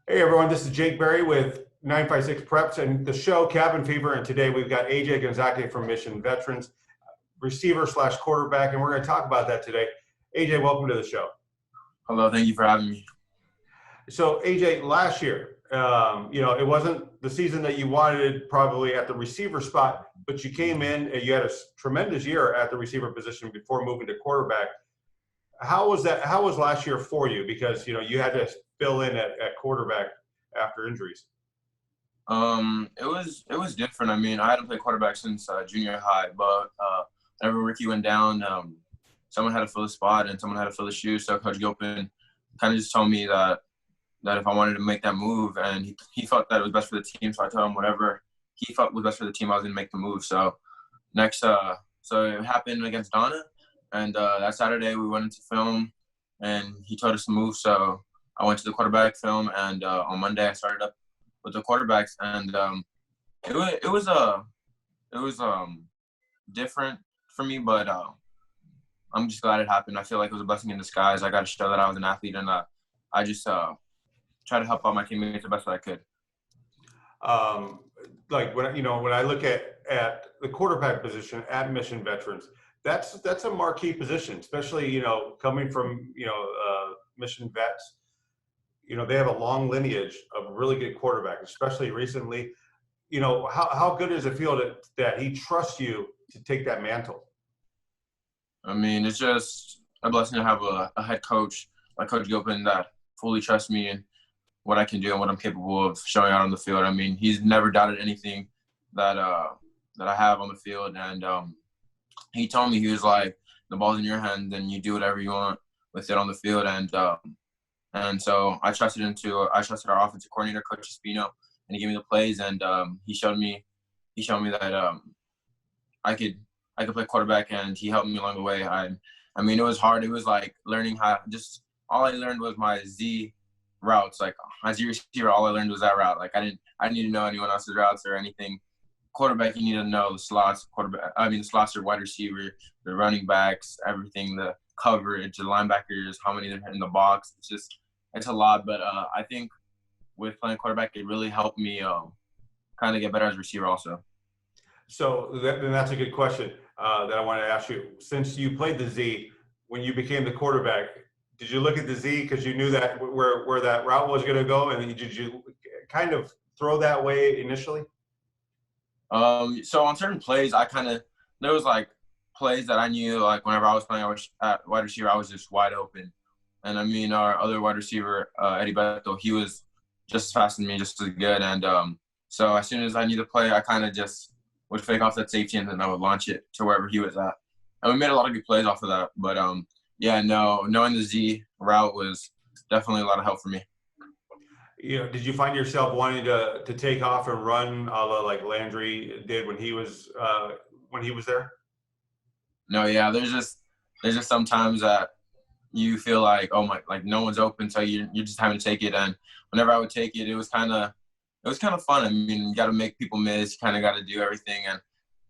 Hey everyone, this is Jake Berry with 956 Preps and the show Cabin Fever. And today we've got AJ Gonzaque from Mission Veterans, receiver slash quarterback, and we're going to talk about that today. AJ, welcome to the show. Hello, thank you for having me. So AJ, last year, it wasn't the season that you wanted probably at the receiver spot, but you came in and you had a tremendous year at the receiver position before moving to quarterback. How was that? How was last year for you? Because you had to fill in at quarterback after injuries. It was different. I mean, I hadn't played quarterback since junior high, but whenever Ricky went down, someone had to fill the spot and someone had to fill the shoes. So Coach Gilpin kind of just told me that if I wanted to make that move, and he felt that it was best for the team, so I told him whatever he felt was best for the team, I was gonna make the move. So so it happened against Donna, and that Saturday we went into film, and he told us to move. So I went to the quarterback film, and on Monday I started up with the quarterbacks, and it was different for me, but I'm just glad it happened. I feel like it was a blessing in disguise. I got to show that I was an athlete, and I just try to help out my teammates the best that I could. Like when I look at the quarterback position at Mission Veterans, that's a marquee position, especially coming from Mission Vets. They have a long lineage of really good quarterbacks, especially recently. How good does it feel that he trusts you to take that mantle? I mean, it's just a blessing to have a head coach like Coach Gilpin that fully trusts me and what I can do and what I'm capable of showing out on the field. I mean, he's never doubted anything that I have on the field, and he told me, he was like, the ball's in your hand and you do whatever you want with it on the field, and so I trusted our offensive coordinator, Coach Espino, and he gave me the plays, and he showed me that I could play quarterback, and he helped me along the way. I mean, it was hard. It was like learning all I learned was my Z routes. Like as a receiver, all I learned was that route. Like I didn't need to know anyone else's routes or anything. Quarterback, you need to know the slots. The slots are wide receiver, the running backs, everything, the coverage, the linebackers, how many they're in the box. It's a lot, but I think with playing quarterback, it really helped me kind of get better as a receiver also. So that's a good question that I want to ask you. Since you played the Z, when you became the quarterback, did you look at the Z because you knew that where that route was going to go, and did you kind of throw that way initially? So on certain plays, there was like plays that I knew, like whenever I was playing at wide receiver, I was just wide open. And I mean, our other wide receiver, Eddie Beto, he was just as fast as me, just as good. And so as soon as I knew the play, I kind of just would fake off that safety, and then I would launch it to wherever he was at. And we made a lot of good plays off of that. But yeah, no, knowing the Z route was definitely a lot of help for me. Did you find yourself wanting to take off and run, a la like Landry did when he was there? No, yeah, there's just sometimes that you feel like, oh my, like no one's open, so you're just having to take it. And whenever I would take it, it was kind of fun. I mean, you got to make people miss. You kind of got to do everything. And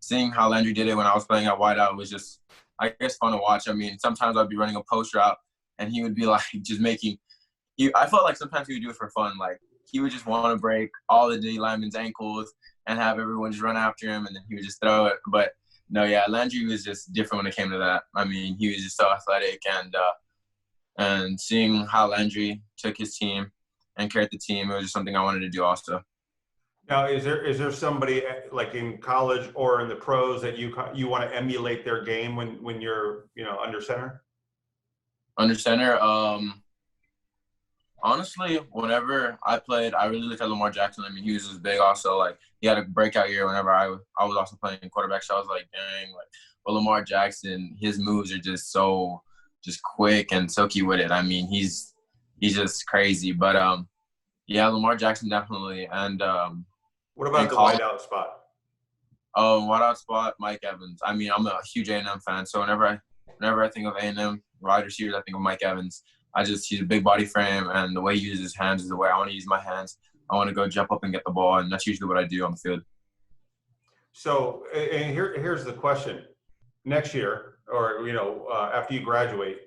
seeing how Landry did it when I was playing at wideout was just, I guess, fun to watch. I mean, sometimes I'd be running a post route, and he would be like just making. I felt like sometimes he would do it for fun. Like he would just want to break all the D linemen's ankles and have everyone just run after him, and then he would just throw it. But no, yeah, Landry was just different when it came to that. I mean, he was just so athletic, and seeing how Landry took his team and carried the team, it was just something I wanted to do also. Now, is there somebody like in college or in the pros that you want to emulate their game when you're under center? Under center, honestly, whenever I played, I really looked at Lamar Jackson. I mean, he was just big also. Like, he had a breakout year whenever I was also playing quarterback. So I was like, dang, like, well, Lamar Jackson, his moves are just quick and silky with it. I mean, he's just crazy. But, yeah, Lamar Jackson definitely. And what about the wideout spot? Oh, wideout spot, Mike Evans. I mean, I'm a huge A&M fan. So whenever I think of A&M wide receivers, I think of Mike Evans. He's a big body frame, and the way he uses his hands is the way I want to use my hands. I want to go jump up and get the ball, and that's usually what I do on the field. So, and here's the question: next year, or after you graduate,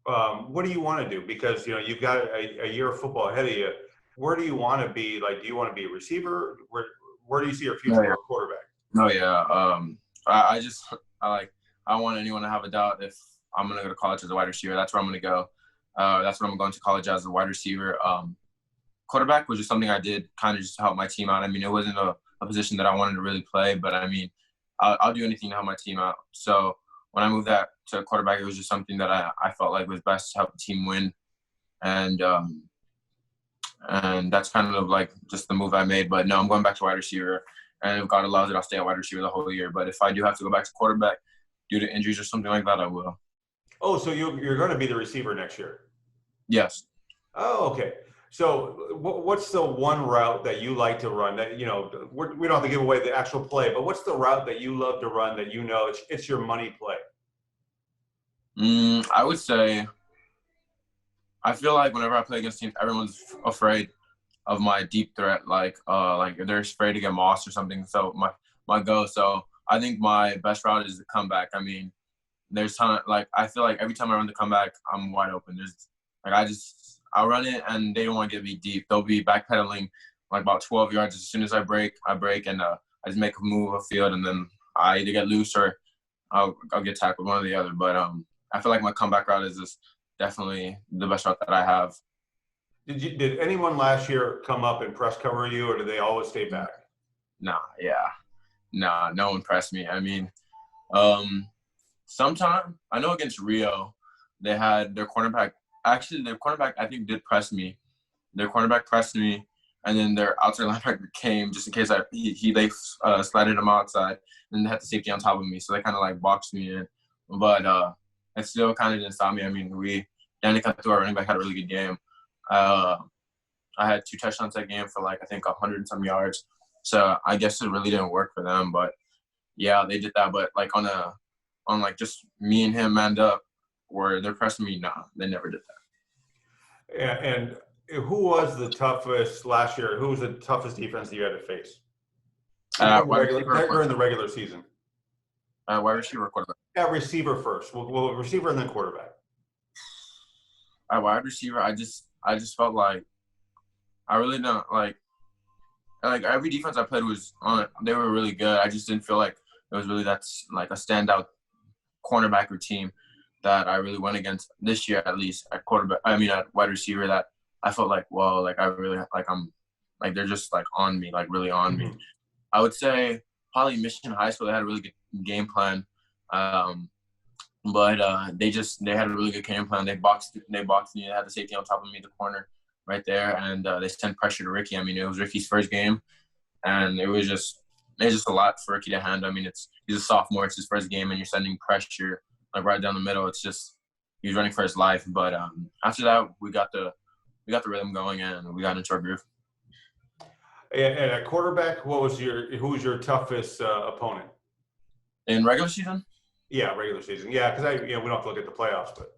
what do you want to do? Because you've got a year of football ahead of you. where do you want to be? Like, do you want to be a receiver? Where do you see your No, future yeah. for a quarterback? No, yeah. I just I don't want anyone to have a doubt if I'm gonna go to college as a wide receiver. That's where I'm gonna go. That's where I'm going to college as a wide receiver. Quarterback was just something I did kind of just to help my team out. I mean, it wasn't a position that I wanted to really play, but I mean, I'll do anything to help my team out. So when I moved that to quarterback, it was just something that I felt like was best to help the team win. And that's kind of like just the move I made. But no, I'm going back to wide receiver. And if God allows it, I'll stay at wide receiver the whole year. But if I do have to go back to quarterback due to injuries or something like that, I will. Oh, so you're going to be the receiver next year? Yes. Oh, okay. So what's the one route that you like to run that, we don't have to give away the actual play, but what's the route that you love to run that it's your money play? I would say I feel like whenever I play against teams, everyone's afraid of my deep threat, like they're afraid to get mossed or something. So my go. So I think my best route is the comeback. I mean, there's time like I feel like every time I run the comeback, I'm wide open. There's like I'll run it and they don't want to get me deep. They'll be backpedaling like about 12 yards. As soon as I break and I just make a move of field and then I either get loose or I'll get tackled, one or the other. But I feel like my comeback route is just definitely the best route that I have. Did anyone last year come up and press cover you, or did they always stay back? Nah, no one pressed me. I mean, sometime I know against Rio, they had their cornerback. Actually, their cornerback I think did press me. Their cornerback pressed me, and then their outside linebacker came just in case they slided him outside, and they had the safety on top of me, so they kind of like boxed me in. But it still kind of didn't stop me. I mean, Danny Cantu, our running back, had a really good game. I had 2 touchdowns that game for like I think 100 and some yards. So I guess it really didn't work for them. But yeah, they did that. But like on like just me and him manned up, where they're pressing me, nah, they never did that. And who was the toughest last year? Who was the toughest defense that you had to face during the regular season? Wide receiver, quarterback. At receiver first. Well, receiver and then quarterback. At wide receiver, I just felt like I really don't like every defense I played was on. They were really good. I just didn't feel like it was really that's like a standout cornerback or team that I really went against this year, at least at quarterback. I mean, at wide receiver, that I felt like, whoa, like I really like I'm like they're just like on me, like really on me. I would say probably Michigan High School. They had a really good game plan, but they had a really good game plan. They boxed me. They had the safety on top of me, the corner right there, and they sent pressure to Ricky. I mean, it was Ricky's first game, and it was just a lot for Ricky to handle. I mean, he's a sophomore. It's his first game, and you're sending pressure like right down the middle. It's just he was running for his life. But after that, we got the rhythm going, and we got into our groove. And at quarterback, who was your toughest opponent in regular season? Yeah, regular season. Yeah, because we don't have to look at the playoffs, but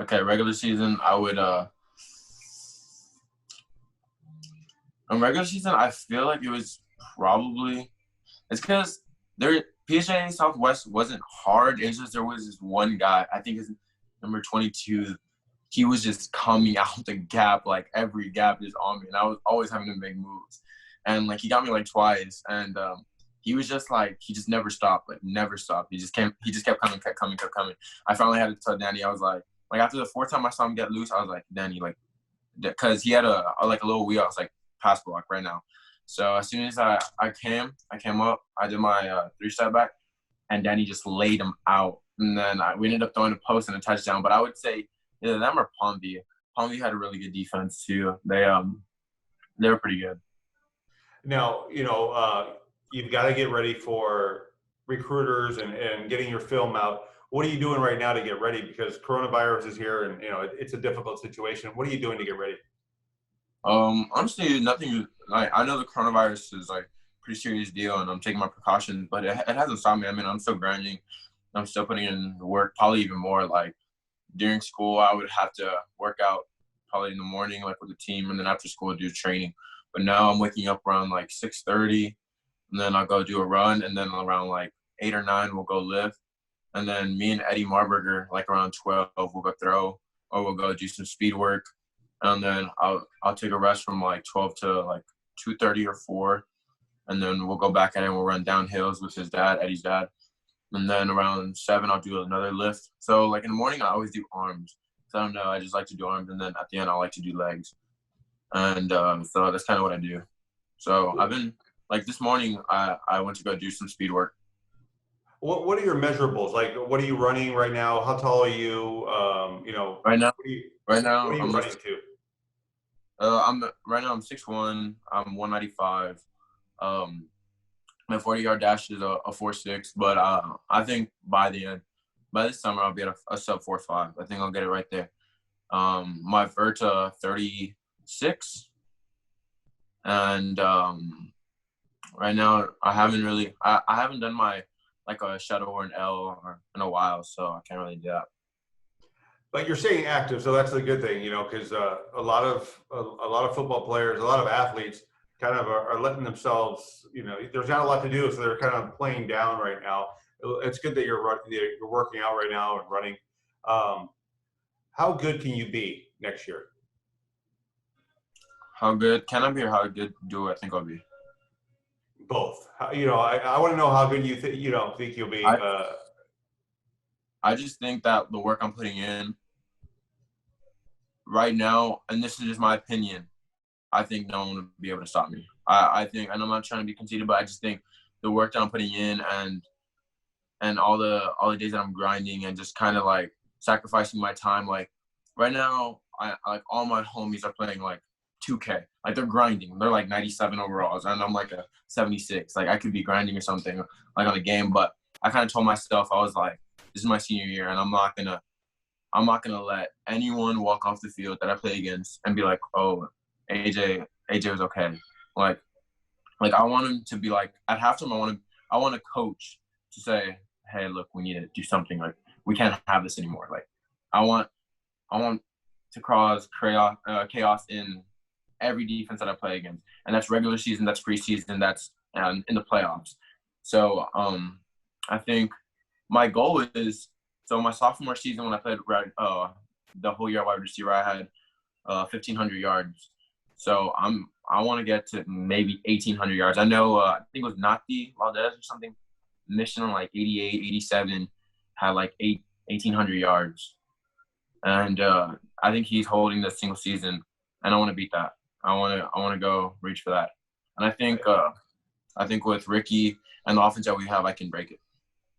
okay, regular season, I would in regular season, I feel like it was probably it's because PHA Southwest wasn't hard. It's just there was this one guy, I think his number 22. He was just coming out the gap, like every gap is on me, and I was always having to make moves. And like he got me like twice, and he was just like he just never stopped, like never stopped. He just kept coming. I finally had to tell Danny. I was like after the 4th time I saw him get loose, I was like, Danny, like, because he had a little wheel. I was like, pass block right now. So as soon as I came up, I did my 3-step back, and Danny just laid him out. And then we ended up throwing a post and a touchdown. But I would say either them or Palmview. Palmview had a really good defense too. They were pretty good. Now, you've got to get ready for recruiters and getting your film out. What are you doing right now to get ready? Because coronavirus is here, and it's a difficult situation. What are you doing to get ready? Honestly, nothing. Like I know the coronavirus is like a pretty serious deal, and I'm taking my precautions, but it hasn't stopped me. I mean, I'm still grinding. I'm still putting in the work, probably even more. Like during school, I would have to work out probably in the morning, like with the team, and then after school do training. But now I'm waking up around like 6:30, and then I'll go do a run, and then around like 8 or 9 we'll go lift, and then me and Eddie Marburger like around 12 we'll go throw, or we'll go do some speed work. and then I'll take a rest from like 12 to like 2:30 or 4, and then we'll go back at it and we'll run downhills with his dad, Eddie's dad. And then around 7, I'll do another lift. So like in the morning, I always do arms. So I don't know, I just like to do arms, and then at the end, I like to do legs. And so that's kind of what I do. So I've been like this morning, I went to go do some speed work. What are your measurables? Like, what are you running right now? How tall are you? Right now, what are you running to? I'm 6'1". I'm 195. My 40-yard dash is a 4.6, but I think by this summer I'll be at a sub 4.5. I think I'll get it right there. My vert's 36, and right now I haven't done my like a shuttle or an L in a while, so I can't really do that. But you're staying active, so that's a good thing, because a lot of football players, a lot of athletes, kind of are letting themselves, there's not a lot to do, so they're kind of playing down right now. It's good that you're working out right now and running. How good can you be next year? How good can I be, or how good do I think I'll be? Both. I want to know how good you think you'll be. I just think that the work I'm putting in right now, and this is just my opinion, I think no one will be able to stop me. I think, and I'm not trying to be conceited, but I just think the work that I'm putting in and all the days that I'm grinding and just kind of like sacrificing my time. Like right now, I like all my homies are playing like 2K. Like they're grinding. They're like 97 overalls, and I'm like a 76. Like I could be grinding or something like on a game, but I kind of told myself, I was like, this is my senior year, and I'm not gonna let anyone walk off the field that I play against and be like, oh, AJ was okay. Like I want him to be like at halftime. I want a coach to say, hey, look, we need to do something. Like we can't have this anymore. Like I want to cause chaos in every defense that I play against, and that's regular season, that's preseason, that's in the playoffs. So I think my goal is, so my sophomore season when I played the whole year wide receiver, I had 1,500 yards. So I want to get to maybe 1,800 yards. I know I think it was Nati Valdez or something, mission on like 88, 87, had like 1,800 yards. And I think he's holding the single season, and I want to beat that. I want to go reach for that. And I think with Ricky and the offense that we have, I can break it.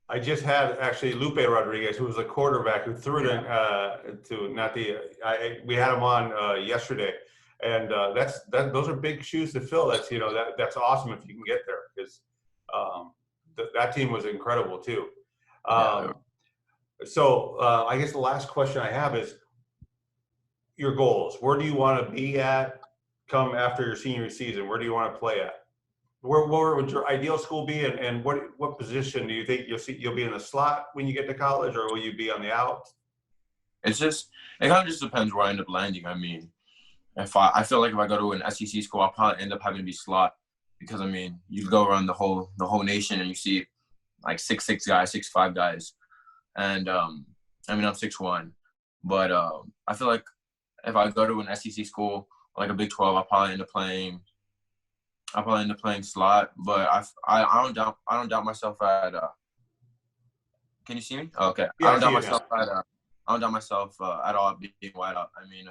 I just had actually Lupe Rodriguez, who was a quarterback who threw it to Nati. We had him on yesterday, and those are big shoes to fill. That's awesome if you can get there, because that team was incredible too. So I guess the last question I have is your goals. Where do you want to be at come after your senior season? Where do you want to play at? Where would your ideal school be, and what position do you think you'll be in the slot when you get to college, or will you be on the out? It kind of just depends where I end up landing. I mean, I feel like if I go to an SEC school, I'll probably end up having to be slot, because I mean, you go around the whole nation and you see like 6'6" guys, 6'5" guys, and I mean I'm 6'1", but I feel like if I go to an SEC school like a Big 12, I'll probably end up playing slot, but I don't doubt myself at. Can you see me? Oh, okay. Yeah, I don't doubt myself at all being wide up. I mean,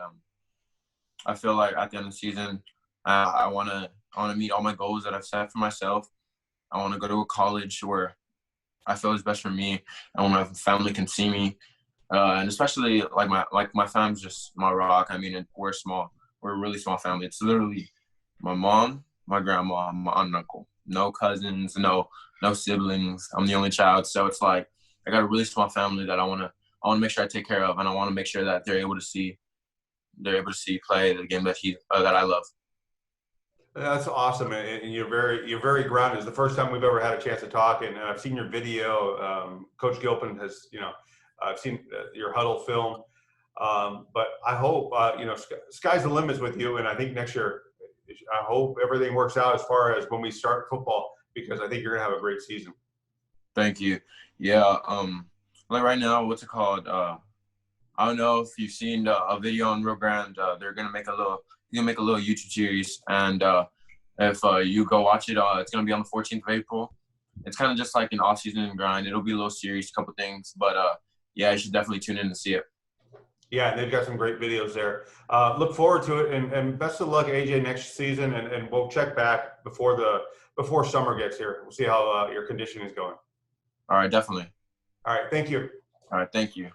I feel like at the end of the season, I wanna meet all my goals that I've set for myself. I want to go to a college where I feel is best for me, and where my family can see me, and especially like my family's just my rock. I mean, we're small. We're a really small family. It's literally my mom, my grandma, my aunt and uncle. No cousins, no siblings. I'm the only child, so it's like I got a really small family that I want to make sure I take care of, and I want to make sure that they're able to see play the game that I love. That's awesome, and you're very grounded. It's the first time we've ever had a chance to talk, and I've seen your video. Coach Gilpin has, I've seen your huddle film, but I hope sky's the limits with you, and I think next year, I hope everything works out as far as when we start football, because I think you're gonna have a great season. Thank you. Yeah. Like right now, what's it called? I don't know if you've seen a video on Real Grand. They're gonna make a little YouTube series, and if you go watch it, it's gonna be on the 14th of April. It's kind of just like an off-season grind. It'll be a little serious, a couple things, but yeah, you should definitely tune in to see it. Yeah, they've got some great videos there. Look forward to it, and best of luck, AJ, next season. And we'll check back before summer gets here. We'll see how your conditioning is going. All right, definitely. All right, thank you. All right, thank you.